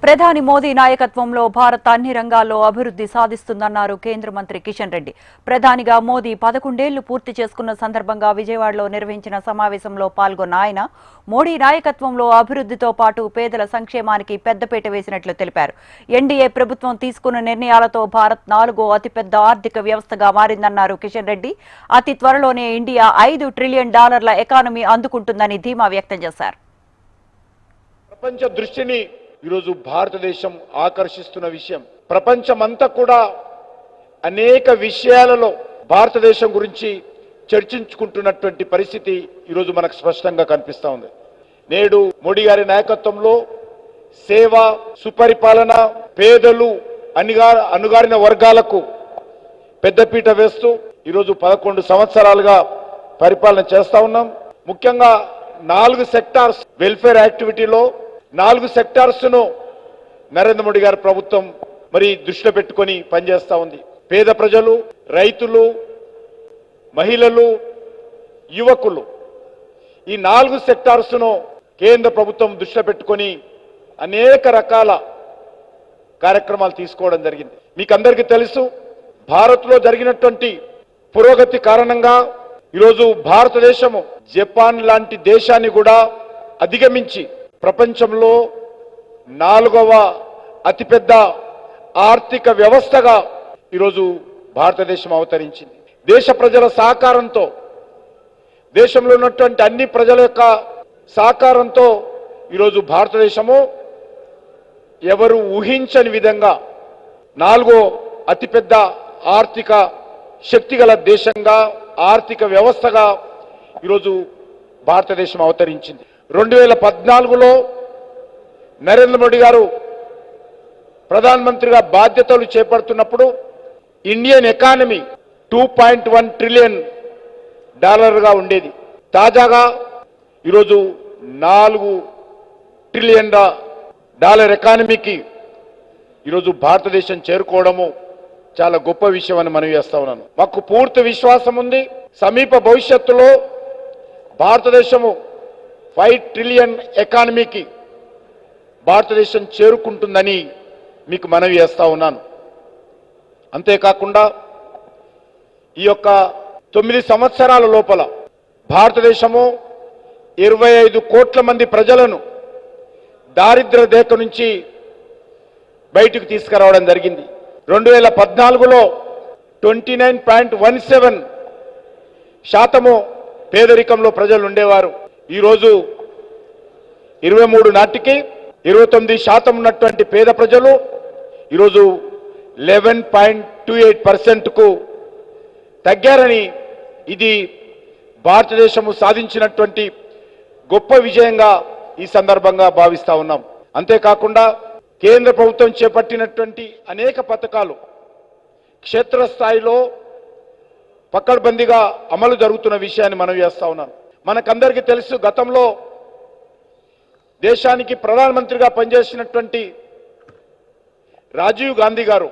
ప్రధాని మోదీ నాయకత్వంలో భారత్ అన్ని రంగాల్లో అభివృద్ధి సాధిస్తుందన్నారు కేంద్ర మంత్రి కిషన్ రెడ్డి. ప్రధానిగా మోదీ 11 ఏళ్లు పూర్తి చేసుకున్న సందర్భంగా విజయవాడలో నిర్వహించిన సమావేశంలో పాల్గొన్న ఆయన మోడీ నాయకత్వంలో అభివృద్ధితో పాటు పేదల సంక్షేమానికి పెద్దపీట వేసినట్లు తెలిపారు. ఎన్డీఏ ప్రభుత్వం తీసుకున్న నిర్ణయాలతో భారత్ 4వ అతిపెద్ద ఆర్థిక వ్యవస్థగా మారిందన్నారు కిషన్ రెడ్డి. అతి త్వరలోనే ఇండియా $5 ట్రిలియన్ ఎకానమీ అందుకుంటుందని ధీమా వ్యక్తం చేశారు. ప్రపంచ దృష్టిని ఈరోజు భారతదేశం ఆకర్షిస్తున్న విషయం. ప్రపంచమంతా కూడా అనేక విషయాలలో భారతదేశం గురించి చర్చించుకుంటున్నటువంటి పరిస్థితి ఈరోజు మనకు స్పష్టంగా కనిపిస్తా ఉంది. నేడు మోడీ గారి నాయకత్వంలో సేవ, సుపరిపాలన, పేదలు, అణగారిన వర్గాలకు పెద్దపీట వేస్తూ ఈరోజు 11 సంవత్సరాలుగా పరిపాలన చేస్తా ఉన్నాం. ముఖ్యంగా 4 సెక్టార్స్ వెల్ఫేర్ యాక్టివిటీలో 4 సెక్టార్స్ ను నరేంద్ర మోడీ గారి ప్రభుత్వం దృష్టిలో పెట్టుకొని పనిచేస్తా ఉంది. పేద ప్రజలు, రైతులు, మహిళలు, యువకులు, ఈ 4 సెక్టార్స్ ను కేంద్ర ప్రభుత్వం దృష్టిలో పెట్టుకొని అనేక రకాల కార్యక్రమాలు తీసుకోవడం జరిగింది. మీకు అందరికీ తెలుసు, భారత్లో జరిగినటువంటి పురోగతి కారణంగా ఈరోజు భారతదేశము జపాన్ లాంటి దేశాన్ని కూడా అధిగమించి ప్రపంచంలో 4వ అతిపెద్ద ఆర్థిక వ్యవస్థగా ఈరోజు భారతదేశం అవతరించింది. దేశ ప్రజల సహకారంతో, దేశంలో ఉన్నటువంటి అన్ని ప్రజల యొక్క సహకారంతో ఈరోజు భారతదేశము ఎవరు ఊహించని విధంగా 4వ అతిపెద్ద ఆర్థిక శక్తి గల దేశంగా, ఆర్థిక వ్యవస్థగా ఈరోజు భారతదేశం అవతరించింది. 2014లో నరేంద్ర మోడీ గారు ప్రధానమంత్రిగా బాధ్యతలు చేపడుతున్నప్పుడు ఇండియన్ ఎకానమీ $2.1 ట్రిలియన్ ఉండేది. తాజాగా ఈరోజు $4 ట్రిలియన్ ఎకానమీకి ఈరోజు భారతదేశం చేరుకోవడము చాలా గొప్ప విషయం అని మనవి చేస్తా ఉన్నాను. మాకు పూర్తి విశ్వాసం ఉంది, సమీప భవిష్యత్తులో భారతదేశము 5 ట్రిలియన్ ఎకానమీకి భారతదేశం చేరుకుంటుందని మీకు మనవి చేస్తా ఉన్నాను. అంతేకాకుండా ఈ యొక్క 9 సంవత్సరాల లోపల భారతదేశము 25 కోట్ల మంది ప్రజలను దారిద్ర్య రేఖ నుంచి బయటకు తీసుకురావడం జరిగింది. 2014లో 29.17% పేదరికంలో ప్రజలు ఉండేవారు. ఈరోజు 23 నాటికి 29% ఉన్నటువంటి పేద ప్రజలు ఈరోజు 11.28%కు తగ్గారని, ఇది భారతదేశము సాధించినటువంటి గొప్ప విజయంగా ఈ సందర్భంగా భావిస్తా ఉన్నాం. అంతేకాకుండా కేంద్ర ప్రభుత్వం చేపట్టినటువంటి అనేక పథకాలు క్షేత్రస్థాయిలో పకడ్బందీగా అమలు జరుగుతున్న విషయాన్ని మనం చేస్తా ఉన్నాను. మనకందరికీ తెలుసు, గతంలో దేశానికి ప్రధానమంత్రిగా పనిచేసినటువంటి రాజీవ్ గాంధీ గారు